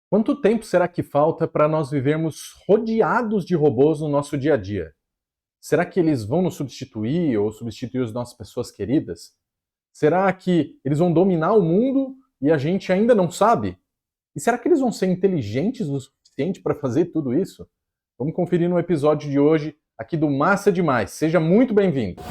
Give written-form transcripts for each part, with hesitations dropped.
Quanto tempo será que falta para nós vivermos rodeados de robôs no nosso dia a dia? Será que eles vão nos substituir ou substituir as nossas pessoas queridas? Será que eles vão dominar o mundo e a gente ainda não sabe? E será que eles vão ser inteligentes o suficiente para fazer tudo isso? Vamos conferir no episódio de hoje aqui do Massa Demais. Seja muito bem-vindo!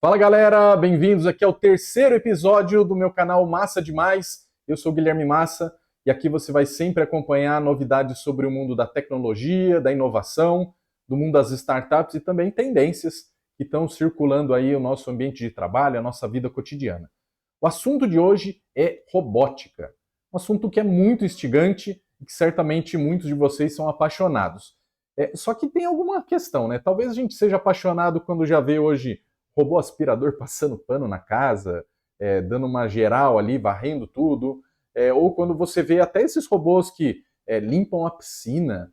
Fala galera, bem-vindos aqui ao terceiro episódio do meu canal Massa Demais. Eu sou o Guilherme Massa e aqui você vai sempre acompanhar novidades sobre o mundo da tecnologia, da inovação, do mundo das startups e também tendências que estão circulando aí o nosso ambiente de trabalho, a nossa vida cotidiana. O assunto de hoje é robótica, um assunto que é muito instigante e que certamente muitos de vocês são apaixonados. Só que tem alguma questão, né? Talvez a gente seja apaixonado quando já vê hoje robô aspirador passando pano na casa, dando uma geral ali, varrendo tudo, ou quando você vê até esses robôs que limpam a piscina,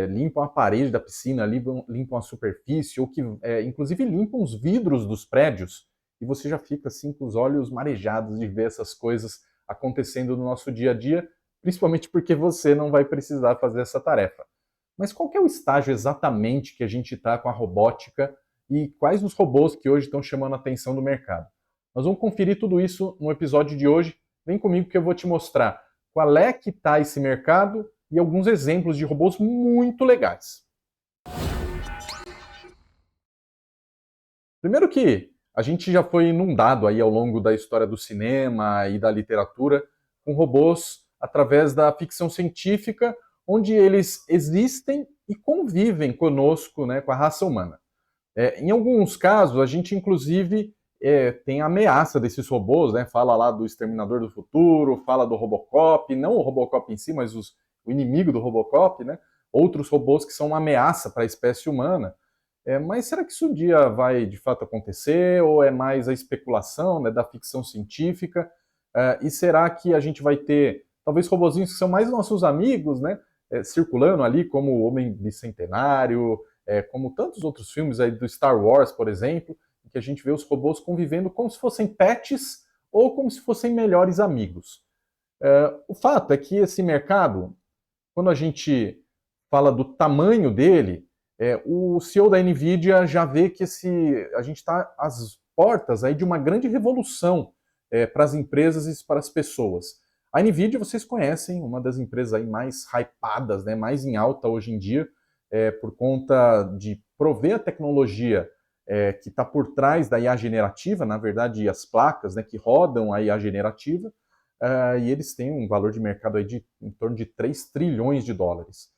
limpam a parede da piscina, limpam a superfície, ou que inclusive limpam os vidros dos prédios, e você já fica assim com os olhos marejados de ver essas coisas acontecendo no nosso dia a dia, principalmente porque você não vai precisar fazer essa tarefa. Mas qual que é o estágio exatamente que a gente está com a robótica e quais os robôs que hoje estão chamando a atenção do mercado? Nós vamos conferir tudo isso no episódio de hoje. Vem comigo que eu vou te mostrar qual é que está esse mercado e alguns exemplos de robôs muito legais. Primeiro que a gente já foi inundado aí ao longo da história do cinema e da literatura com robôs através da ficção científica, onde eles existem e convivem conosco, né, com a raça humana. Em alguns casos, a gente inclusive tem a ameaça desses robôs, né? Fala lá do Exterminador do Futuro, fala do Robocop, não o Robocop em si, mas o inimigo do Robocop, né? Outros robôs que são uma ameaça para a espécie humana. Mas será que isso um dia vai de fato acontecer, ou é mais a especulação, né, da ficção científica? E será que a gente vai ter, talvez, robozinhos que são mais nossos amigos, né? Circulando ali, como o Homem Bicentenário, como tantos outros filmes aí do Star Wars, por exemplo, em que a gente vê os robôs convivendo como se fossem pets ou como se fossem melhores amigos. O fato é que esse mercado, quando a gente fala do tamanho dele, o CEO da NVIDIA já vê que a gente está às portas aí de uma grande revolução para as empresas e para as pessoas. A NVIDIA, vocês conhecem, uma das empresas aí mais hypadas, né, mais em alta hoje em dia, por conta de prover a tecnologia que está por trás da IA generativa, na verdade, as placas, né, que rodam a IA generativa, e eles têm um valor de mercado aí de em torno de 3 trilhões de dólares.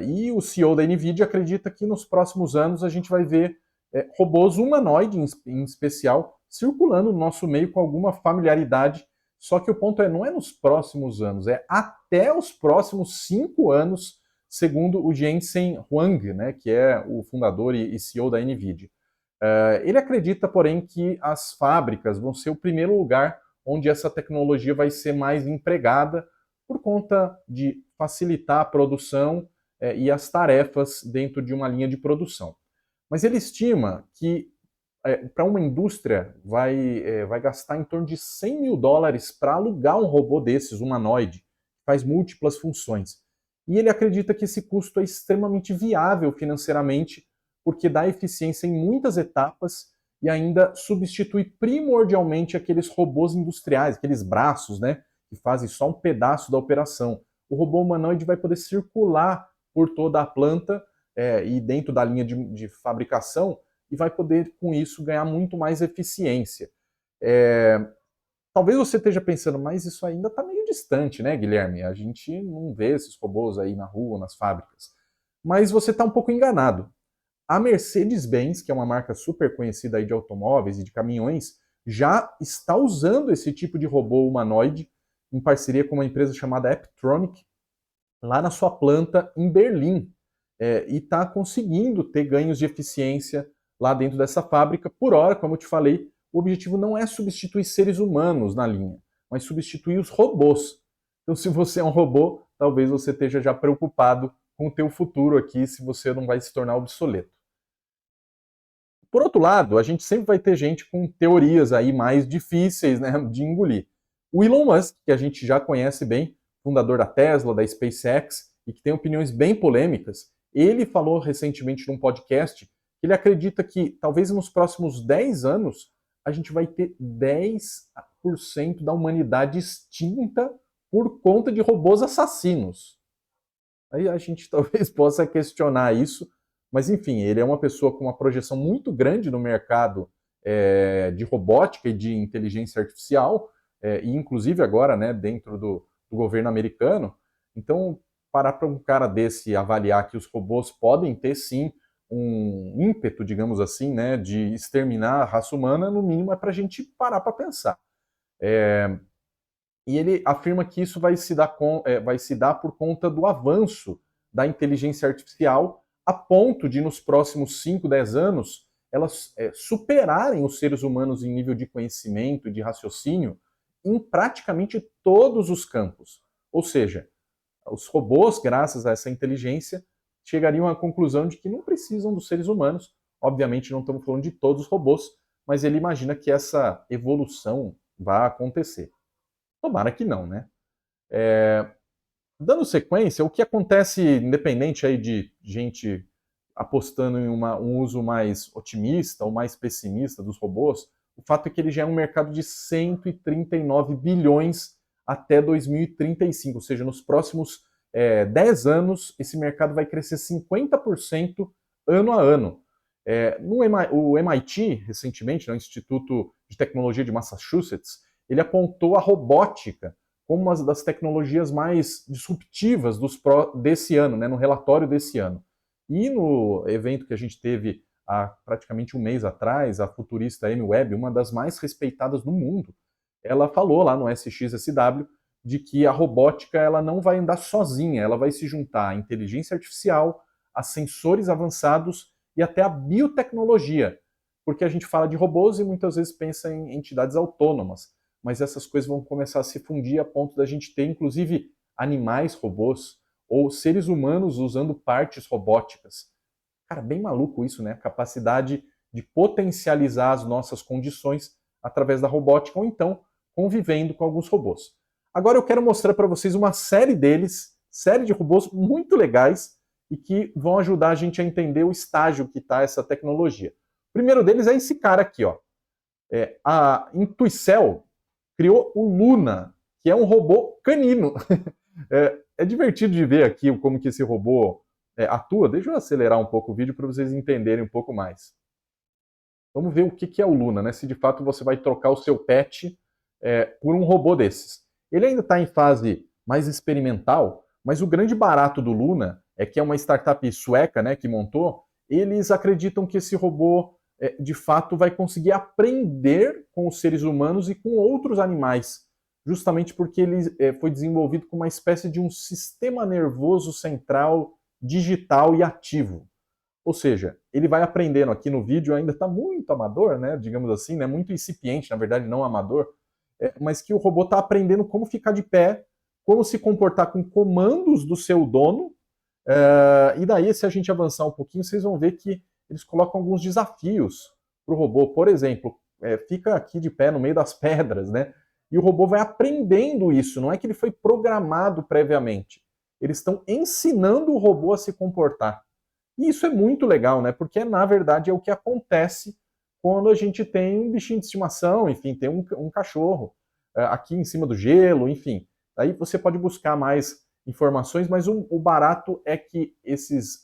E o CEO da NVIDIA acredita que nos próximos anos a gente vai ver robôs humanoides, em especial, circulando no nosso meio com alguma familiaridade. Só que o ponto não é nos próximos anos, é até os próximos 5 anos, segundo o Jensen Huang, né, que é o fundador e CEO da NVIDIA. Ele acredita, porém, que as fábricas vão ser o primeiro lugar onde essa tecnologia vai ser mais empregada por conta de facilitar a produção e as tarefas dentro de uma linha de produção. Mas ele estima que para uma indústria vai gastar em torno de 100 mil dólares para alugar um robô desses, humanoide, que faz múltiplas funções. E ele acredita que esse custo é extremamente viável financeiramente, porque dá eficiência em muitas etapas e ainda substitui primordialmente aqueles robôs industriais, aqueles braços, né, que fazem só um pedaço da operação. O robô humanoide vai poder circular por toda a planta e dentro da linha de fabricação e vai poder, com isso, ganhar muito mais eficiência. É, Talvez você esteja pensando, mas isso ainda está meio distante, né, Guilherme? A gente não vê esses robôs aí na rua, nas fábricas. Mas você está um pouco enganado. A Mercedes-Benz, que é uma marca super conhecida aí de automóveis e de caminhões, já está usando esse tipo de robô humanoide em parceria com uma empresa chamada Apptronic, lá na sua planta em Berlim. E está conseguindo ter ganhos de eficiência lá dentro dessa fábrica. Por hora, como eu te falei, o objetivo não é substituir seres humanos na linha, mas substituir os robôs. Então, se você é um robô, talvez você esteja já preocupado com o teu futuro aqui, se você não vai se tornar obsoleto. Por outro lado, a gente sempre vai ter gente com teorias aí mais difíceis, né, de engolir. O Elon Musk, que a gente já conhece bem, fundador da Tesla, da SpaceX, e que tem opiniões bem polêmicas, ele falou recentemente num podcast que ele acredita que talvez nos próximos 10 anos a gente vai ter 10% da humanidade extinta por conta de robôs assassinos. Aí a gente talvez possa questionar isso, mas enfim, ele é uma pessoa com uma projeção muito grande no mercado de robótica e de inteligência artificial, e inclusive agora, né, dentro do governo americano. Então, parar para um cara desse avaliar que os robôs podem ter sim um ímpeto, digamos assim, né, de exterminar a raça humana, no mínimo é para a gente parar para pensar. E ele afirma que isso vai se dar por conta do avanço da inteligência artificial, a ponto de, nos próximos 5, 10 anos, elas superarem os seres humanos em nível de conhecimento, de raciocínio, em praticamente todos os campos. Ou seja, os robôs, graças a essa inteligência, chegariam à conclusão de que não precisam dos seres humanos. Obviamente, não estamos falando de todos os robôs, mas ele imagina que essa evolução vai acontecer. Tomara que não, né? Dando sequência, o que acontece, independente aí de gente apostando em um uso mais otimista ou mais pessimista dos robôs, o fato é que ele já é um mercado de 139 bilhões até 2035, ou seja, nos próximos 10 anos, esse mercado vai crescer 50% ano a ano. O MIT, recentemente, no Instituto de Tecnologia de Massachusetts, ele apontou a robótica como uma das tecnologias mais disruptivas desse ano, né, no relatório desse ano. E no evento que a gente teve há praticamente um mês atrás, a futurista Amy Webb, uma das mais respeitadas do mundo, ela falou lá no SXSW de que a robótica ela não vai andar sozinha, ela vai se juntar à inteligência artificial, a sensores avançados e até a biotecnologia, porque a gente fala de robôs e muitas vezes pensa em entidades autônomas, mas essas coisas vão começar a se fundir a ponto da gente ter, inclusive, animais robôs ou seres humanos usando partes robóticas. Cara, bem maluco isso, né? A capacidade de potencializar as nossas condições através da robótica ou então convivendo com alguns robôs. Agora eu quero mostrar para vocês uma série deles, série de robôs muito legais e que vão ajudar a gente a entender o estágio que está essa tecnologia. O primeiro deles é esse cara aqui, ó. A Intuicel criou o Luna, que é um robô canino. É divertido de ver aqui como que esse robô atua. Deixa eu acelerar um pouco o vídeo para vocês entenderem um pouco mais. Vamos ver o que é o Luna, né? Se de fato você vai trocar o seu pet por um robô desses. Ele ainda está em fase mais experimental, mas o grande barato do Luna é que é uma startup sueca, né, que montou. Eles acreditam que esse robô de fato vai conseguir aprender com os seres humanos e com outros animais, justamente porque ele foi desenvolvido com uma espécie de um sistema nervoso central digital e ativo. Ou seja, ele vai aprendendo aqui no vídeo, ainda está muito amador, né, digamos assim, né, muito incipiente, na verdade não amador, mas que o robô está aprendendo como ficar de pé, como se comportar com comandos do seu dono, e daí, se a gente avançar um pouquinho, vocês vão ver que eles colocam alguns desafios para o robô. Por exemplo, fica aqui de pé no meio das pedras, né? E o robô vai aprendendo isso, não é que ele foi programado previamente. Eles estão ensinando o robô a se comportar. E isso é muito legal, né? Porque, na verdade, é o que acontece quando a gente tem um bichinho de estimação, enfim, tem um cachorro aqui em cima do gelo, enfim. Aí você pode buscar mais informações, mas o barato é que esses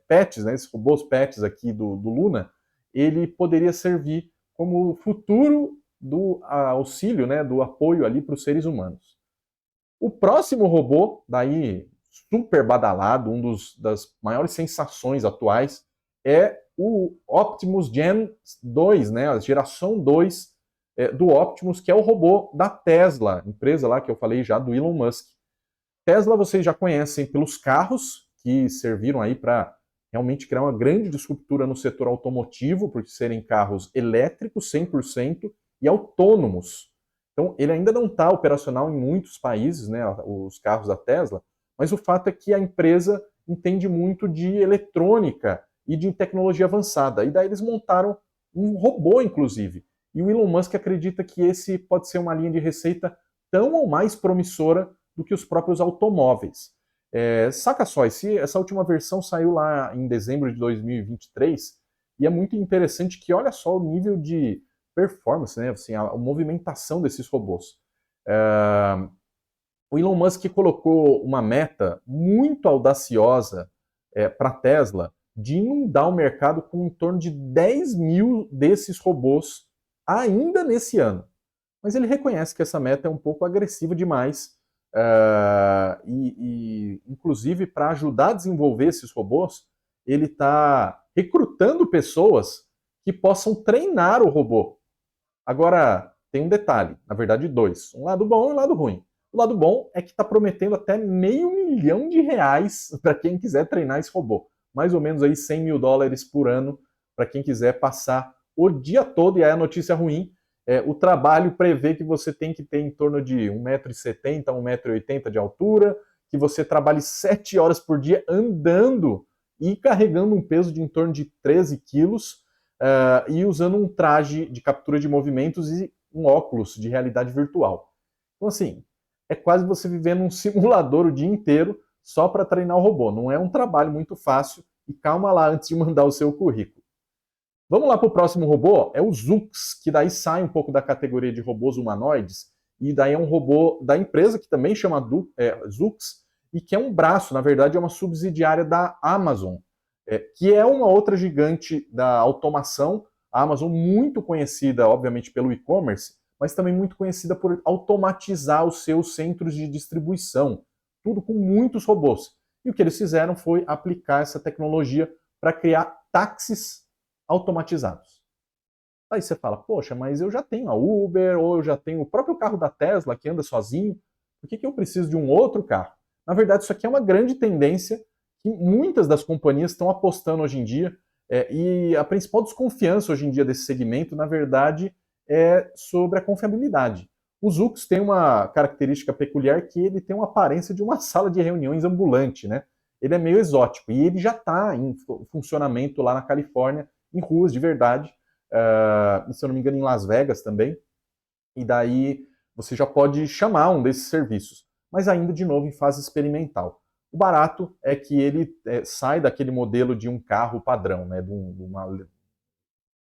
pets, né, esses robôs pets aqui do Luna, ele poderia servir como futuro do auxílio, né, do apoio ali para os seres humanos. O próximo robô, daí super badalado, das maiores sensações atuais, é o Optimus Gen 2, né, a geração 2 do Optimus, que é o robô da Tesla, empresa lá que eu falei já do Elon Musk. Tesla vocês já conhecem pelos carros, que serviram aí para realmente criar uma grande disruptura no setor automotivo, por serem carros elétricos 100% e autônomos. Então, ele ainda não está operacional em muitos países, né, os carros da Tesla, mas o fato é que a empresa entende muito de eletrônica e de tecnologia avançada. E daí eles montaram um robô, inclusive. E o Elon Musk acredita que esse pode ser uma linha de receita tão ou mais promissora do que os próprios automóveis. Saca só, essa última versão saiu lá em dezembro de 2023 e é muito interessante que olha só o nível de performance, né? Assim, a movimentação desses robôs. O Elon Musk colocou uma meta muito audaciosa para a Tesla de inundar o mercado com em torno de 10 mil desses robôs ainda nesse ano. Mas ele reconhece que essa meta é um pouco agressiva demais inclusive, para ajudar a desenvolver esses robôs, ele está recrutando pessoas que possam treinar o robô. Agora, tem um detalhe, na verdade dois, um lado bom e um lado ruim. O lado bom é que está prometendo até R$500 mil para quem quiser treinar esse robô. Mais ou menos aí $100 mil por ano para quem quiser passar o dia todo. E aí a notícia ruim, o trabalho prevê que você tem que ter em torno de 1,70 m, 1,80 m de altura, que você trabalhe 7 horas por dia andando e carregando um peso de em torno de 13 quilos e usando um traje de captura de movimentos e um óculos de realidade virtual. Então, assim, é quase você viver num simulador o dia inteiro só para treinar o robô. Não é um trabalho muito fácil. E calma lá antes de mandar o seu currículo. Vamos lá para o próximo robô, é o Zoox, que daí sai um pouco da categoria de robôs humanoides, e daí é um robô da empresa que também chama Zoox, e que é um braço, na verdade é uma subsidiária da Amazon, que é uma outra gigante da automação, a Amazon muito conhecida, obviamente, pelo e-commerce, mas também muito conhecida por automatizar os seus centros de distribuição, tudo com muitos robôs. E o que eles fizeram foi aplicar essa tecnologia para criar táxis automatizados. Aí você fala, poxa, mas eu já tenho a Uber, ou eu já tenho o próprio carro da Tesla que anda sozinho, por que eu preciso de um outro carro? Na verdade, isso aqui é uma grande tendência que muitas das companhias estão apostando hoje em dia, e a principal desconfiança hoje em dia desse segmento, na verdade, é sobre a confiabilidade. O Zoox tem uma característica peculiar que ele tem uma aparência de uma sala de reuniões ambulante, né? Ele é meio exótico e ele já está em funcionamento lá na Califórnia, em ruas de verdade, se eu não me engano em Las Vegas também, e daí você já pode chamar um desses serviços, mas ainda de novo em fase experimental. O barato é que ele sai daquele modelo de um carro padrão, né,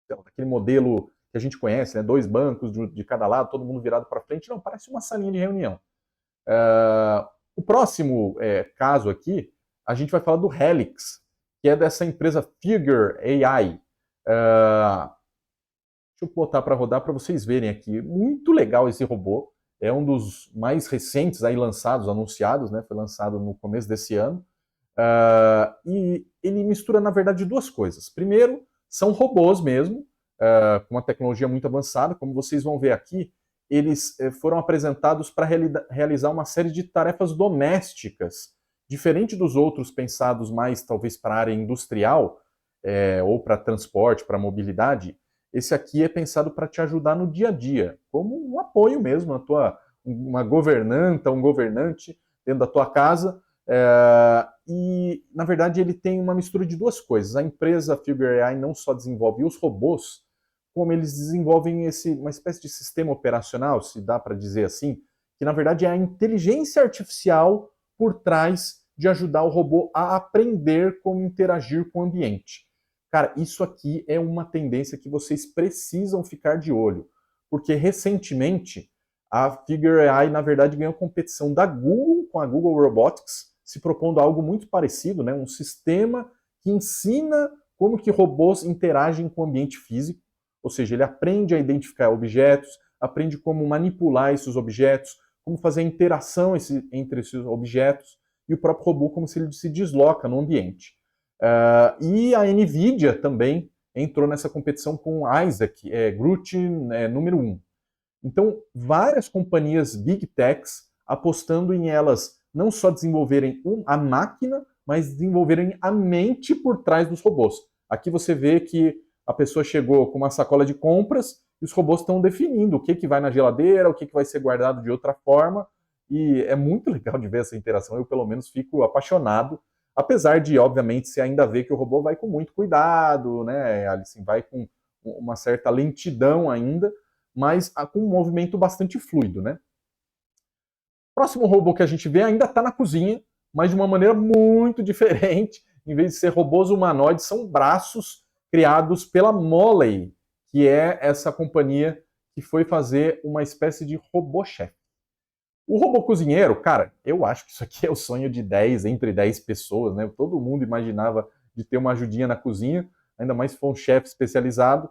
daquele modelo que a gente conhece, né, 2 bancos de cada lado, todo mundo virado para frente, não, parece uma salinha de reunião. O próximo caso aqui, a gente vai falar do Helix, que é dessa empresa Figure AI. Deixa eu botar para rodar para vocês verem aqui. Muito legal esse robô. É um dos mais recentes aí lançados, anunciados, né? Foi lançado no começo desse ano. E ele mistura, na verdade, duas coisas. Primeiro, são robôs mesmo, com uma tecnologia muito avançada. Como vocês vão ver aqui, eles foram apresentados para realizar uma série de tarefas domésticas, diferente dos outros pensados mais, talvez, para a área industrial, ou para transporte, para mobilidade. Esse aqui é pensado para te ajudar no dia a dia, como um apoio mesmo, uma governanta, um governante dentro da tua casa. E, na verdade, ele tem uma mistura de duas coisas. A empresa Figure AI não só desenvolve os robôs, como eles desenvolvem uma espécie de sistema operacional, se dá para dizer assim, que, na verdade, é a inteligência artificial por trás de ajudar o robô a aprender como interagir com o ambiente. Cara, isso aqui é uma tendência que vocês precisam ficar de olho, porque recentemente a Figure AI, na verdade, ganhou competição da Google com a Google Robotics, se propondo algo muito parecido, né? Um sistema que ensina como que robôs interagem com o ambiente físico, ou seja, ele aprende a identificar objetos, aprende como manipular esses objetos, como fazer a interação entre esses objetos, e o próprio robô como se ele se desloca no ambiente. E a NVIDIA também entrou nessa competição com o Isaac Groot número 1. Então, várias companhias Big Techs apostando em elas não só desenvolverem a máquina, mas desenvolverem a mente por trás dos robôs. Aqui você vê que a pessoa chegou com uma sacola de compras e os robôs estão definindo o que vai na geladeira, o que vai ser guardado de outra forma. E é muito legal de ver essa interação. Eu, pelo menos, fico apaixonado. apesar de, obviamente, você ainda vê que o robô vai com muito cuidado, né, assim, vai com uma certa lentidão ainda, mas com um movimento bastante fluido, né. Próximo robô que a gente vê ainda está na cozinha, mas de uma maneira muito diferente. Em vez de ser robôs humanoides, são braços criados pela Molley, que é essa companhia que foi fazer uma espécie de robô-chefe. O robô cozinheiro, cara, eu acho que isso aqui é o sonho de 10, entre 10 pessoas, né? Todo mundo imaginava de ter uma ajudinha na cozinha, ainda mais se for um chefe especializado.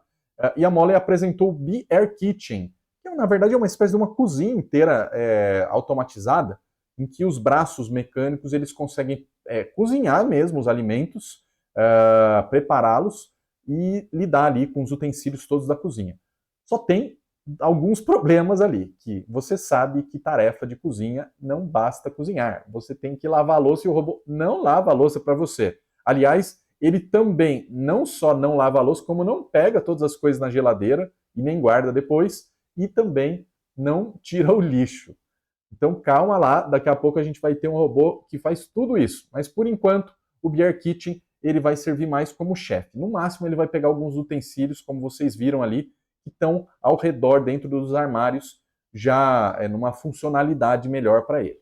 E a Molley apresentou o Be Air Kitchen, que na verdade é uma espécie de uma cozinha inteira automatizada, em que os braços mecânicos eles conseguem cozinhar mesmo os alimentos, prepará-los e lidar ali com os utensílios todos da cozinha. Só tem alguns problemas ali, que você sabe que tarefa de cozinha não basta cozinhar. Você tem que lavar a louça e o robô não lava a louça para você. Aliás, ele também não só não lava a louça, como não pega todas as coisas na geladeira e nem guarda depois, e também não tira o lixo. Então calma lá, daqui a pouco a gente vai ter um robô que faz tudo isso. Mas por enquanto, o Bear Kitchen ele vai servir mais como chefe. No máximo ele vai pegar alguns utensílios, como vocês viram ali, que estão ao redor dentro dos armários, já numa funcionalidade melhor para ele.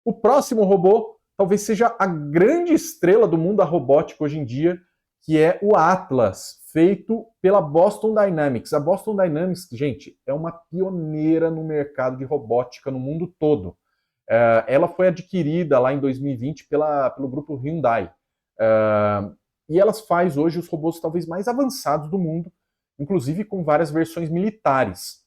O próximo robô talvez seja a grande estrela do mundo da robótica hoje em dia, que é o Atlas, feito pela Boston Dynamics. A Boston Dynamics, gente, é uma pioneira no mercado de robótica no mundo todo. Ela foi adquirida lá em 2020 pelo grupo Hyundai. E elas faz hoje os robôs talvez mais avançados do mundo, inclusive com várias versões militares,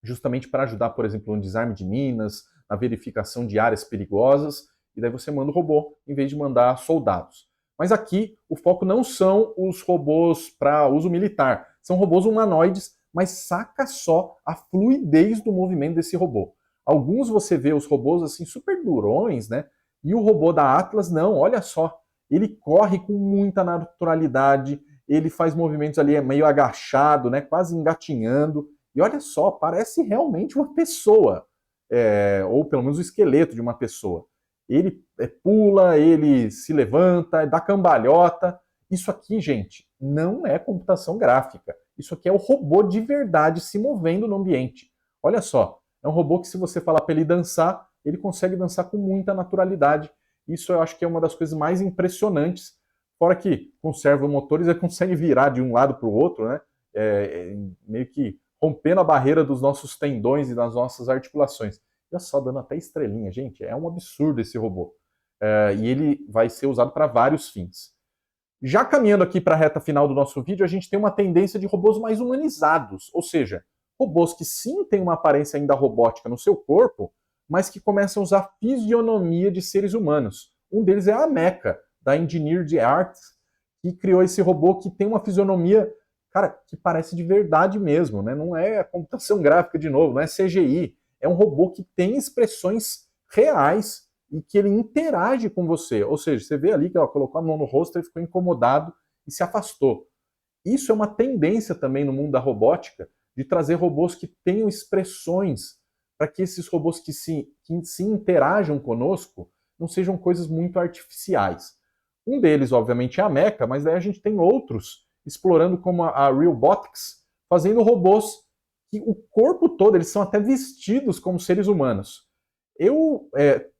justamente para ajudar, por exemplo, no desarme de minas, na verificação de áreas perigosas, e daí você manda o robô em vez de mandar soldados. Mas aqui o foco não são os robôs para uso militar, são robôs humanoides, mas saca só a fluidez do movimento desse robô. Alguns você vê os robôs assim super durões, né? E o robô da Atlas não, olha só, ele corre com muita naturalidade, ele faz movimentos ali meio agachado, né, quase engatinhando, e olha só, parece realmente uma pessoa, ou pelo menos o esqueleto de uma pessoa. Ele pula, ele se levanta, dá cambalhota. Isso aqui, gente, não é computação gráfica. Isso aqui é o robô de verdade se movendo no ambiente. Olha só, é um robô que se você falar para ele dançar, ele consegue dançar com muita naturalidade. Isso eu acho que é uma das coisas mais impressionantes. Fora que com servomotores ele consegue virar de um lado para o outro, né? Meio que rompendo a barreira dos nossos tendões e das nossas articulações. Olha só, dando até estrelinha, gente, é um absurdo esse robô. E ele vai ser usado para vários fins. Já caminhando aqui para a reta final do nosso vídeo, a gente tem uma tendência de robôs mais humanizados, ou seja, robôs que sim têm uma aparência ainda robótica no seu corpo, mas que começam a usar a fisionomia de seres humanos. Um deles é a Mecha, da Engineered Arts, que criou esse robô que tem uma fisionomia, cara, que parece de verdade mesmo, né? Não é computação gráfica de novo, não é CGI. É um robô que tem expressões reais e que ele interage com você. Ou seja, você vê ali que ela colocou a mão no rosto e ficou incomodado e se afastou. Isso é uma tendência também no mundo da robótica, de trazer robôs que tenham expressões para que esses robôs que se interajam conosco não sejam coisas muito artificiais. Um deles, obviamente, é a Mecha, mas daí a gente tem outros explorando como a Realbotics, fazendo robôs que o corpo todo, eles são até vestidos como seres humanos. Eu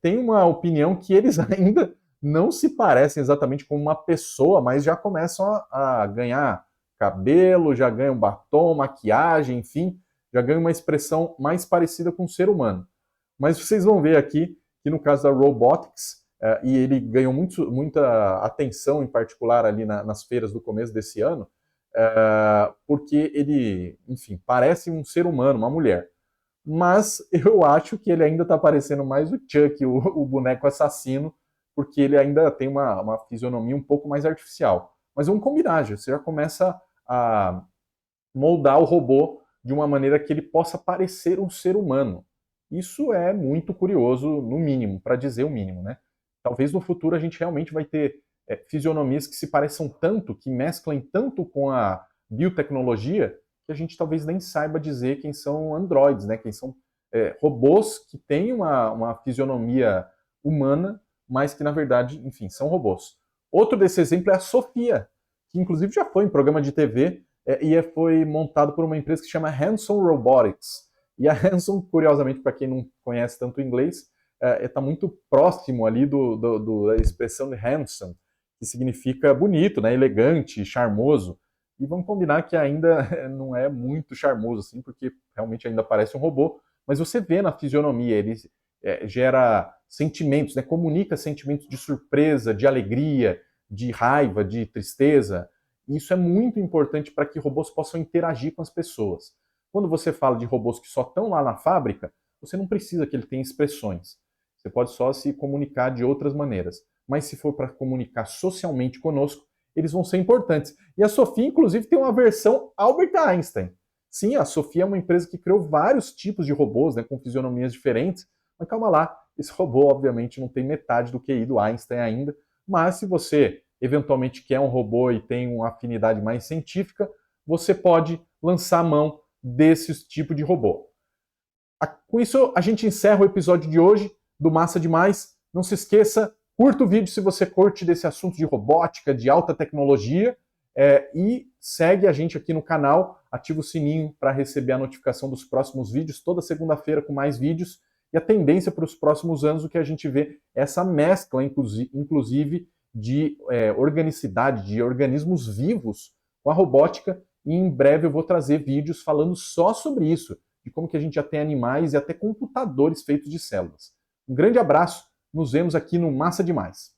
tenho uma opinião que eles ainda não se parecem exatamente com uma pessoa, mas já começam a ganhar cabelo, já ganham batom, maquiagem, enfim, já ganham uma expressão mais parecida com um ser humano. Mas vocês vão ver aqui que no caso da Realbotics, e ele ganhou muita atenção, em particular ali nas feiras do começo desse ano, porque ele, enfim, parece um ser humano, uma mulher. Mas eu acho que ele ainda está parecendo mais o Chuck, o boneco assassino, porque ele ainda tem uma fisionomia um pouco mais artificial. Mas vamos combinar, você já começa a moldar o robô de uma maneira que ele possa parecer um ser humano. Isso é muito curioso, no mínimo, para dizer o mínimo, né? Talvez no futuro a gente realmente vai ter fisionomias que se pareçam tanto, que mesclem tanto com a biotecnologia, que a gente talvez nem saiba dizer quem são androides, né? Quem são robôs que têm uma fisionomia humana, mas que na verdade, enfim, são robôs. Outro desse exemplo é a Sofia, que inclusive já foi em programa de TV e foi montado por uma empresa que se chama Hanson Robotics. E a Hanson, curiosamente, para quem não conhece tanto inglês, está muito próximo ali da expressão de handsome, que significa bonito, né, elegante, charmoso. E vamos combinar que ainda não é muito charmoso, assim, porque realmente ainda parece um robô, mas você vê na fisionomia, ele gera sentimentos, né, comunica sentimentos de surpresa, de alegria, de raiva, de tristeza. E isso é muito importante para que robôs possam interagir com as pessoas. Quando você fala de robôs que só estão lá na fábrica, você não precisa que ele tenha expressões. Você pode só se comunicar de outras maneiras. Mas se for para comunicar socialmente conosco, eles vão ser importantes. E a Sofia, inclusive, tem uma versão Albert Einstein. Sim, a Sofia é uma empresa que criou vários tipos de robôs, né, com fisionomias diferentes. Mas calma lá, esse robô, obviamente, não tem metade do QI do Einstein ainda. Mas se você eventualmente quer um robô e tem uma afinidade mais científica, você pode lançar mão desse tipo de robô. Com isso, a gente encerra o episódio de hoje do Massa Demais. Não se esqueça, curta o vídeo se você curte desse assunto de robótica, de alta tecnologia, e segue a gente aqui no canal, ativa o sininho para receber a notificação dos próximos vídeos, toda segunda-feira com mais vídeos. E a tendência para os próximos anos, o que a gente vê é essa mescla, inclusive, de organicidade, de organismos vivos com a robótica, e em breve eu vou trazer vídeos falando só sobre isso, de como que a gente já tem animais e até computadores feitos de células. Um grande abraço, nos vemos aqui no Massa Demais.